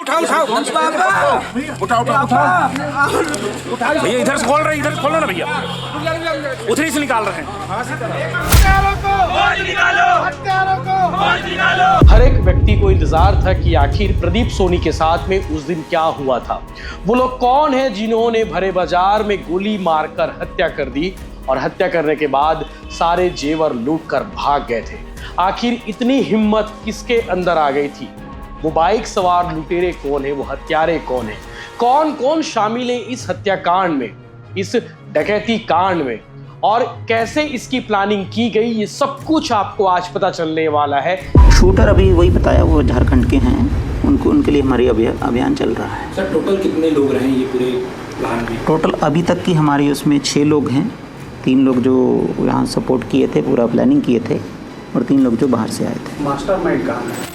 उठाओ उठाओ उठाओ उठाओ भैया, इधर से खोल रहे हैं, इधर से खोलो ना भैया, उधर से निकाल रहे हैं। हर एक व्यक्ति को इंतजार था कि आखिर प्रदीप सोनी के साथ में उस दिन क्या हुआ था। वो लोग कौन है जिन्होंने भरे बाजार में गोली मारकर हत्या कर दी और हत्या करने के बाद सारे जेवर लूट कर भाग गए थे। आखिर इतनी हिम्मत किसके अंदर आ गई थी? वो बाइक सवार लुटेरे कौन है? वो हत्यारे कौन है? कौन कौन शामिल है इस हत्याकांड में, इस डकैती कांड में, और कैसे इसकी प्लानिंग की गई, ये सब कुछ आपको आज पता चलने वाला है। शूटर अभी वही बताया, वो झारखंड के हैं, उनके लिए हमारी अभियान चल रहा है। सर टोटल कितने लोग रहे ये पूरे प्लान में? टोटल अभी तक की हमारी उसमें 6 लोग हैं। 3 लोग जो यहाँ सपोर्ट किए थे, पूरा प्लानिंग किए थे, और 3 लोग जो बाहर से आए थे। मास्टरमाइंड कहाँ है?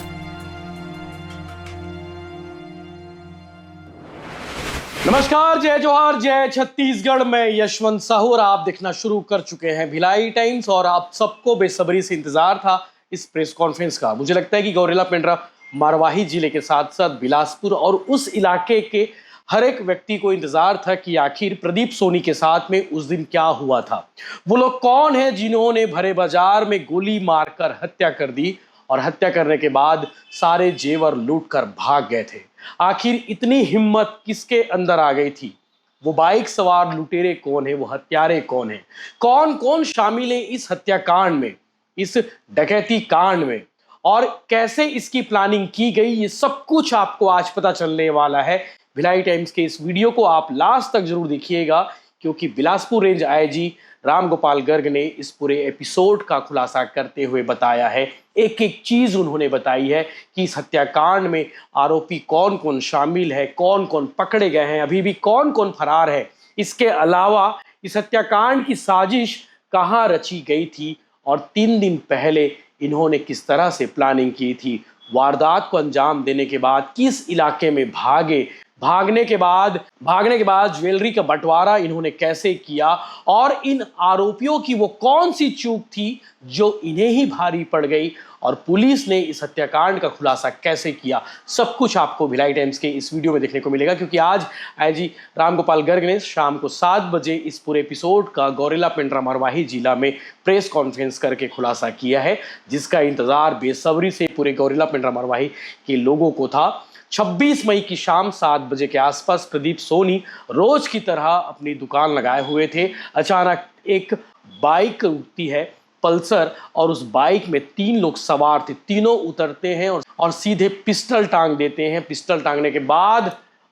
नमस्कार, जय जोहार, जय छत्तीसगढ़। मैं यशवंत साहू और आप देखना शुरू कर चुके हैं भिलाई टाइम्स। और आप सबको बेसब्री से इंतजार था इस प्रेस कॉन्फ्रेंस का। मुझे लगता है कि गौरेला पेंड्रा मरवाही जिले के साथ साथ बिलासपुर और उस इलाके के हर एक व्यक्ति को इंतजार था कि आखिर प्रदीप सोनी के साथ में उस दिन क्या हुआ था। वो लोग कौन है जिन्होंने भरे बाजार में गोली मारकर हत्या कर दी और हत्या करने के बाद सारे जेवर लूट कर भाग गए थे। आखिर इतनी हिम्मत किसके अंदर आ गई थी? वो बाइक सवार लुटेरे कौन है? वो हत्यारे कौन है? कौन कौन शामिल है इस हत्याकांड में, इस डकैती कांड में, और कैसे इसकी प्लानिंग की गई, ये सब कुछ आपको आज पता चलने वाला है। भिलाई टाइम्स के इस वीडियो को आप लास्ट तक जरूर देखिएगा, क्योंकि बिलासपुर रेंज आईजी राम गोपाल गर्ग ने इस पूरे एपिसोड का खुलासा करते हुए बताया है। एक एक चीज उन्होंने बताई है कि इस हत्याकांड में आरोपी कौन कौन शामिल है, कौन कौन पकड़े गए हैं, अभी भी कौन कौन फरार है। इसके अलावा इस हत्याकांड की साजिश कहाँ रची गई थी और 3 दिन पहले इन्होंने किस तरह से प्लानिंग की थी। वारदात को अंजाम देने के बाद किस इलाके में भागे, भागने के बाद ज्वेलरी का बंटवारा इन्होंने कैसे किया, और इन आरोपियों की वो कौन सी चूक थी जो इन्हें ही भारी पड़ गई, और पुलिस ने इस हत्याकांड का खुलासा कैसे किया। सब कुछ आपको भिलाई टाइम्स के इस वीडियो में देखने को मिलेगा, क्योंकि आज आईजी राम गोपाल गर्ग ने शाम को 7 बजे इस पूरे एपिसोड का गौरेला पेंड्रा मरवाही जिला में प्रेस कॉन्फ्रेंस करके खुलासा किया है, जिसका इंतजार बेसब्री से पूरे गौरेला पेंड्रा मरवाही के लोगों को था। 26 मई की शाम 7 बजे के आसपास प्रदीप सोनी रोज की तरह अपनी दुकान लगाए हुए थे। अचानक एक बाइक रुकती है, पल्सर, और उस बाइक में 3 लोग सवार थे। तीनों उतरते हैं और सीधे पिस्टल टांग देते हैं। पिस्टल टांगने के बाद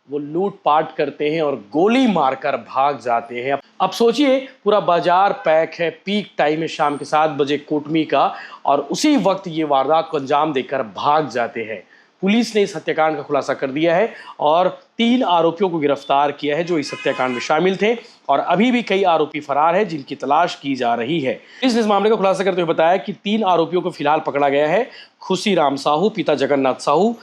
वो लूटपाट करते हैं और गोली मारकर भाग जाते हैं। अब सोचिए, पूरा बाजार पैक है, पीक टाइम है, शाम के 7 बजे कोटमी का, और उसी वक्त ये वारदात को अंजाम देकर भाग जाते हैं। पुलिस ने इस हत्याकांड का खुलासा कर दिया है और 3 आरोपियों को गिरफ्तार किया है जो इस हत्याकांड में शामिल थे, और अभी भी कई आरोपी फरार हैं जिनकी तलाश की जा रही है। पुलिस ने इस मामले का खुलासा करते हुए बताया कि 3 आरोपियों को फिलहाल पकड़ा गया है। खुशीराम साहू पिता जगन्नाथ साहू,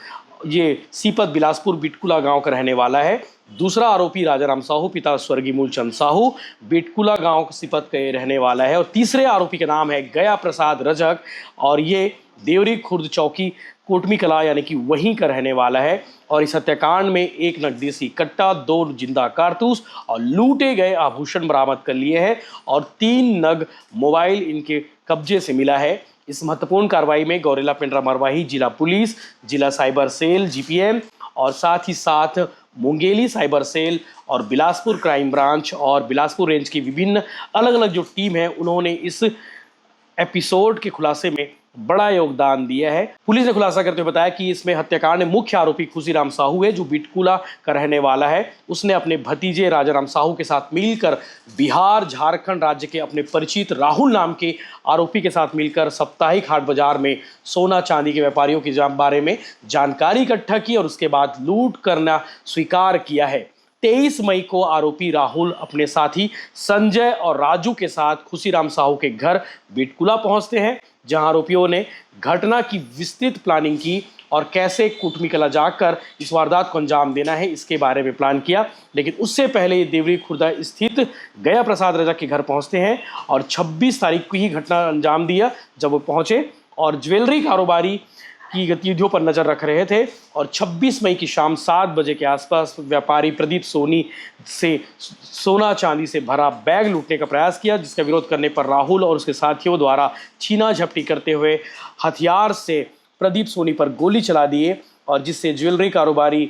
ये सीपत बिलासपुर बिटकुला गांव का रहने वाला है। दूसरा आरोपी राजाराम साहू पिता स्वर्गीय मूलचंद साहू, बिटकुला गांव सीपत का रहने वाला है। और तीसरे आरोपी का नाम है गया प्रसाद रजक, और ये देवरी खुर्द चौकी कोटमी कला यानी कि वहीं का रहने वाला है। और इस हत्याकांड में 1 नग देसी कट्टा, 2 जिंदा कारतूस और लूटे गए आभूषण बरामद कर लिए हैं, और 3 नग मोबाइल इनके कब्जे से मिला है। इस महत्वपूर्ण कार्रवाई में गौरेला पेंड्रा मरवाही जिला पुलिस, जिला साइबर सेल जीपीएम, और साथ ही साथ मुंगेली साइबर सेल और बिलासपुर क्राइम ब्रांच और बिलासपुर रेंज की विभिन्न अलग अलग जो टीम है, उन्होंने इस एपिसोड के खुलासे में बड़ा योगदान दिया है। पुलिस ने खुलासा करते हुए बताया कि इसमें हत्याकांड में मुख्य आरोपी खुशीराम साहू है, जो बिटकुला का रहने वाला है। उसने अपने भतीजे राजाराम साहू के साथ मिलकर बिहार झारखंड राज्य के अपने परिचित राहुल नाम के आरोपी के साथ मिलकर साप्ताहिक हाट बाजार में सोना चांदी के व्यापारियों के बारे में जानकारी इकट्ठा की और उसके बाद लूट करना स्वीकार किया है। 23 मई को आरोपी राहुल अपने साथी संजय और राजू के साथ खुशीराम साहू के घर बिटकुला पहुंचते हैं, जहां आरोपियों ने घटना की विस्तृत प्लानिंग की और कैसे कुटमी कला जाकर इस वारदात को अंजाम देना है इसके बारे में प्लान किया। लेकिन उससे पहले ये देवरी खुर्दा स्थित गया प्रसाद रजक के घर पहुंचते हैं और 26 तारीख को ही घटना अंजाम दिया जब वो पहुंचे और ज्वेलरी कारोबारी की गतिविधियों पर नजर रख रहे थे और 26 मई की शाम 7 बजे के आसपास व्यापारी प्रदीप सोनी से सोना चांदी से भरा बैग लूटने का प्रयास किया, जिसका विरोध करने पर राहुल और उसके साथियों द्वारा छीना झपटी करते हुए हथियार से प्रदीप सोनी पर गोली चला दिए और जिससे ज्वेलरी कारोबारी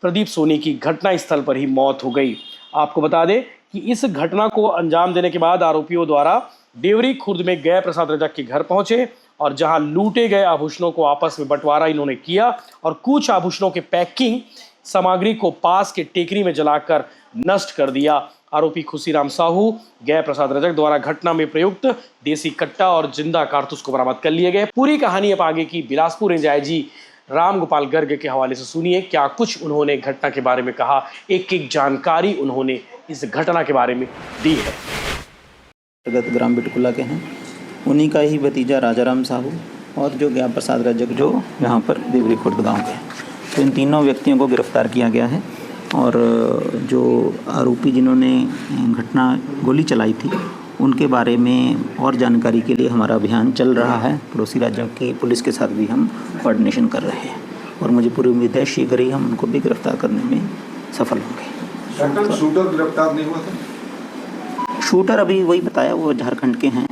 प्रदीप सोनी की घटनास्थल पर ही मौत हो गई। आपको बता दें कि इस घटना को अंजाम देने के बाद आरोपियों द्वारा देवरी खुर्द में गया प्रसाद रजक के घर पहुंचे और जहां लूटे गए आभूषणों को आपस में बंटवारा इन्होंने किया और कुछ आभूषणों के पैकिंग सामग्री को पास के टेकरी में जलाकर नष्ट कर दिया। आरोपी खुशीराम साहू, गया प्रसाद रजक द्वारा घटना में प्रयुक्त देसी कट्टा और जिंदा कारतूस को बरामद कर लिए गए। पूरी कहानी अब आगे की बिलासपुर रेंज आईजी राम गोपाल गर्ग के हवाले से सुनिए क्या कुछ उन्होंने घटना के बारे में कहा, एक एक जानकारी उन्होंने इस घटना के बारे में दी है। ग्राम बिटकुला के हैं, उन्हीं का ही भतीजा राजाराम साहू और जो गया प्रसाद रजक जो यहाँ पर देवरी खुर्द गाँव के हैं। तो इन तीनों व्यक्तियों को गिरफ्तार किया गया है और जो आरोपी जिन्होंने घटना गोली चलाई थी उनके बारे में और जानकारी के लिए हमारा अभियान चल रहा है। पड़ोसी राज्यों के पुलिस के साथ भी हम कोऑर्डिनेशन कर रहे हैं और मुझे पूरी उम्मीद है शीघ्र ही हम उनको भी गिरफ्तार करने में सफल होंगे। शूटर गिरफ्तार नहीं हुआ था? शूटर अभी वही बताया, वो झारखंड के हैं,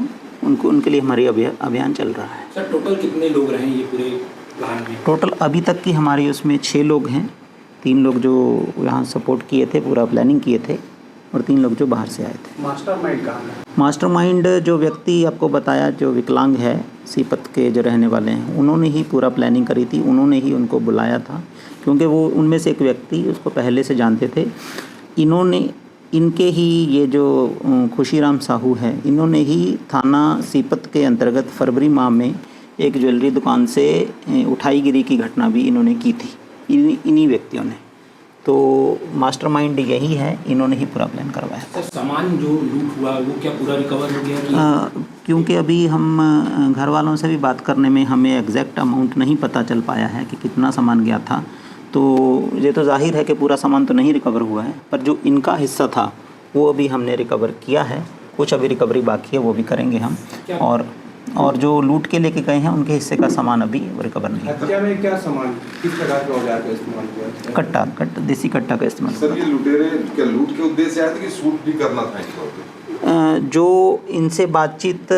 उनके लिए हमारी अभियान चल रहा है। सर टोटल कितने लोग रहे ये पूरे प्लान में? टोटल अभी तक की हमारी उसमें 6 लोग हैं, 3 लोग जो यहाँ सपोर्ट किए थे, पूरा प्लानिंग किए थे और 3 लोग जो बाहर से आए थे। मास्टरमाइंड कहाँ है? मास्टरमाइंड जो व्यक्ति आपको बताया जो विकलांग है, सीपत के जो रहने वाले हैं, उन्होंने ही पूरा प्लानिंग करी थी, उन्होंने ही उनको बुलाया था क्योंकि वो उनमें से एक व्यक्ति उसको पहले से जानते थे। इनके ही ये जो खुशीराम साहू है, इन्होंने ही थाना सीपत के अंतर्गत फरवरी माह में एक ज्वेलरी दुकान से उठाईगिरी की घटना भी इन्होंने की थी, इन्हीं व्यक्तियों ने। तो मास्टरमाइंड यही है, इन्होंने ही पूरा प्लान करवाया। सर सामान जो लूट हुआ वो क्या पूरा रिकवर हो गया? क्योंकि अभी हम घर वालों से भी बात करने में हमें एग्जैक्ट अमाउंट नहीं पता चल पाया है कि कितना सामान गया था, तो ये तो जाहिर है कि पूरा सामान तो नहीं रिकवर हुआ है, पर जो इनका हिस्सा था वो अभी हमने रिकवर किया है। कुछ अभी रिकवरी बाकी है, वो भी करेंगे हम। और जो लूट के लेके गए हैं उनके हिस्से का सामान अभी रिकवर नहीं है। हत्या में क्या सामान, किस प्रकार के औजार का इस्तेमाल किया? कट्टा, देसी कट्टा का इस्तेमाल। सर ये लुटेरे क्या लूट के उद्देश्य से आए थे कि शूट भी करना था इनको? जो इनसे बातचीत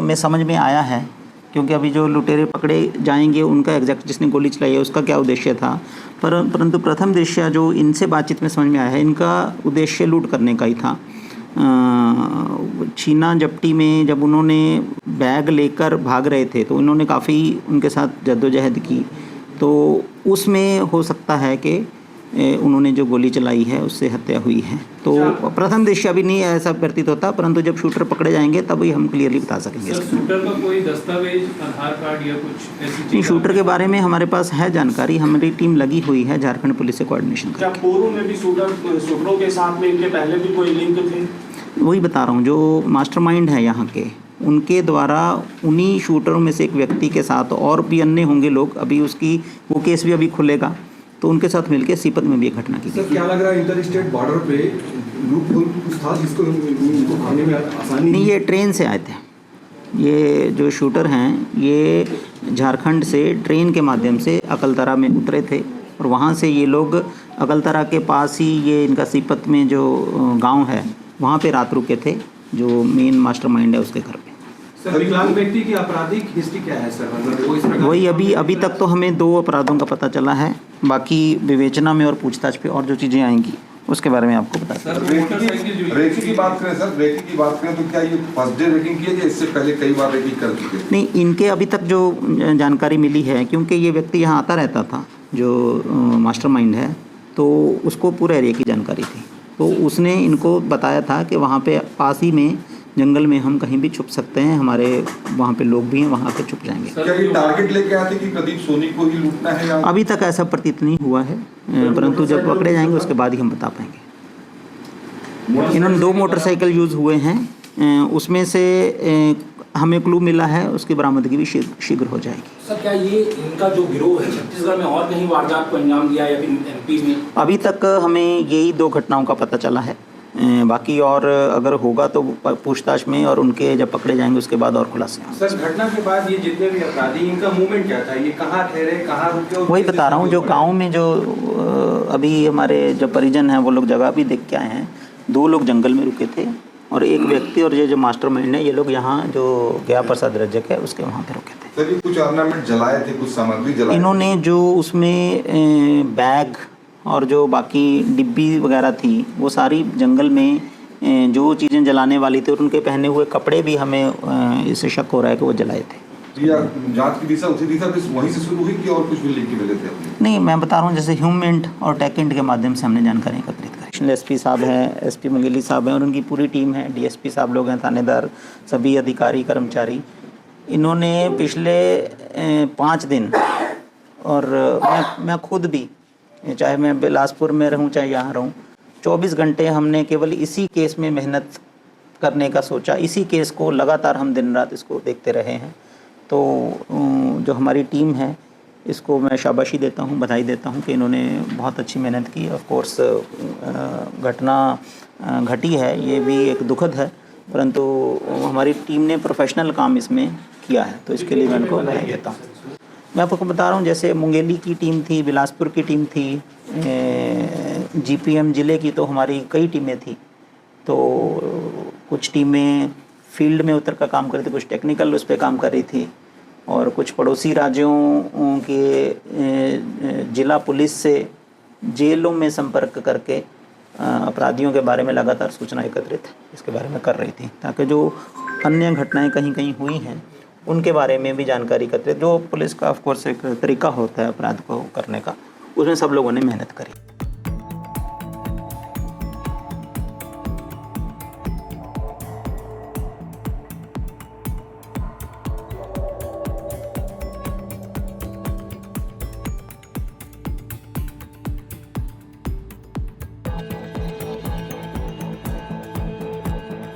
में समझ में आया है, क्योंकि अभी जो लुटेरे पकड़े जाएंगे उनका एग्जैक्ट जिसने गोली चलाई है उसका क्या उद्देश्य था, परंतु प्रथम दृष्टया जो इनसे बातचीत में समझ में आया है, इनका उद्देश्य लूट करने का ही था। छीना झपटी में जब उन्होंने बैग लेकर भाग रहे थे तो उन्होंने काफ़ी उनके साथ जद्दोजहद की, तो उसमें हो सकता है कि उन्होंने जो गोली चलाई है उससे हत्या हुई है। तो प्रथम दृष्टया अभी नहीं ऐसा प्रतीत होता, परंतु जब शूटर पकड़े जाएंगे तभी हम क्लियरली बता सकेंगे। सर शूटर का कोई दस्तावेज, आधार कार्ड या कुछ ऐसी नहीं, चीज़? शूटर के बारे में हमारे पास है जानकारी, हमारी टीम लगी हुई है झारखंड पुलिस से कोऑर्डिनेशन क्या पूर्व में भी शूटरों के साथ में इनके पहले भी कोई लिंक थे? वही बता रहा हूँ, जो मास्टरमाइंड है यहाँ के, उनके द्वारा उन्हीं शूटरों में से एक व्यक्ति के साथ और भी अन्य होंगे लोग। अभी उसकी वो केस भी अभी खुलेगा, तो उनके साथ मिलकर सीपत में भी एक घटना की सर क्या लग रहा है इंटर स्टेट बॉर्डर पे लूट कुछ था जिसको इनको खाने में आसानी नहीं, ये ट्रेन से आए थे। ये जो शूटर हैं ये झारखंड से ट्रेन के माध्यम से अकलतरा में उतरे थे और वहाँ से ये लोग अकलतरा के पास ही ये इनका सीपत में जो गांव है वहाँ पे रात रुके थे, जो मेन मास्टरमाइंड है उसके घर पे। सर विकलांग व्यक्ति की आपराधिक हिस्ट्री क्या है सर? मतलब वो इस प्रकार वही अभी तक तो हमें 2 अपराधों का पता चला है, बाकी विवेचना में और पूछताछ पे और जो चीज़ें आएंगी उसके बारे में आपको बता सर रेकी मोटरसाइकिल जो की बात करें सर, रेकी की बात करें तो क्या ये फर्स्ट डे रेकिंग की है या इससे पहले कई बार रेकिंग कर चुके हैं? नहीं, इनके अभी तक जो जानकारी मिली है, क्योंकि ये व्यक्ति यहाँ आता रहता था जो मास्टरमाइंड है, तो उसको पूरे एरिया की जानकारी थी, तो उसने इनको बताया था कि वहाँ पे पास ही में जंगल में हम कहीं भी छुप सकते हैं, हमारे वहाँ पे लोग भी हैं, वहाँ पे छुप जाएंगे। क्या ये टारगेट लेके आए थे कि प्रदीप सोनी को ही लूटना है या? अभी तक ऐसा प्रतीत नहीं हुआ है, परंतु जब पकड़े जाएंगे उसके बाद ही हम बता पाएंगे। इन्होंने 2 मोटरसाइकिल यूज़ हुए हैं, उसमें से हमें क्लू मिला है, उसकी बरामदगी भी शीघ्र हो जाएगी। सर क्या ये इनका जो गिरोह है छत्तीसगढ़ में और कहीं वारदात को अंजाम दिया या फिर एमपी में? अभी तक हमें यही 2 घटनाओं का पता चला है, बाकी और अगर होगा तो पूछताछ में और उनके जब पकड़े जाएंगे उसके बाद और खुलासे होंगे। सर घटना के बाद ये जितने भी अपराधी इनका मूवमेंट क्या था, ये कहाँ ठहरे, कहाँ रुके? वही बता रहा हूँ, जो गांव में जो अभी हमारे जो परिजन हैं वो लोग जगह भी देख के आए हैं। 2 लोग जंगल में रुके थे और एक व्यक्ति और ये जो मास्टरमाइंड है ये लोग यहाँ जो गया प्रसाद रजक है उसके वहाँ पे रुके थे। सर ये कुछ ऑर्नामेंट जलाए थे, कुछ सामग्री जलाई? इन्होंने जो उसमें बैग और जो बाकी डिब्बी वगैरह थी वो सारी जंगल में जो चीज़ें जलाने वाली थी और उनके पहने हुए कपड़े भी हमें इससे शक हो रहा है कि वो जलाए थे। या जांच की दिशा उसी दिशा पे वहीं से शुरू हुई कि और कुछ भी लिंक की वजह थे अपनी? नहीं, मैं बता रहा हूँ जैसे ह्यूमेंट और टेकेंट के माध्यम से हमने जानकारी एकत्रित करी। एसपी साहब हैं, एसपी मंगेली साहब हैं और उनकी पूरी टीम है, डीएसपी साहब लोग हैं, थानेदार, सभी अधिकारी कर्मचारी। इन्होंने पिछले 5 दिन और मैं खुद भी, चाहे मैं बिलासपुर में रहूं चाहे यहाँ रहूं, 24 घंटे हमने केवल इसी केस में मेहनत करने का सोचा। इसी केस को लगातार हम दिन रात इसको देखते रहे हैं। तो जो हमारी टीम है इसको मैं शाबाशी देता हूं, बधाई देता हूं कि इन्होंने बहुत अच्छी मेहनत की। ऑफ कोर्स घटना घटी है, ये भी एक दुखद है, परंतु हमारी टीम ने प्रोफेशनल काम इसमें किया है, तो इसके लिए मैं उनको बधाई देता हूँ। मैं आपको बता रहा हूँ जैसे मुंगेली की टीम थी, बिलासपुर की टीम थी, जीपीएम ज़िले की तो हमारी कई टीमें थी। तो कुछ टीमें फील्ड में उतर कर काम कर रही थी, कुछ टेक्निकल उस पर काम कर रही थी और कुछ पड़ोसी राज्यों के जिला पुलिस से जेलों में संपर्क करके अपराधियों के बारे में लगातार सूचना एकत्रित इसके बारे में कर रही थी, ताकि जो अन्य घटनाएं कहीं कहीं हुई हैं उनके बारे में भी जानकारी एकत्रित, जो पुलिस का ऑफ कोर्स एक तरीका होता है अपराध को करने का, उसमें सब लोगों ने मेहनत करी।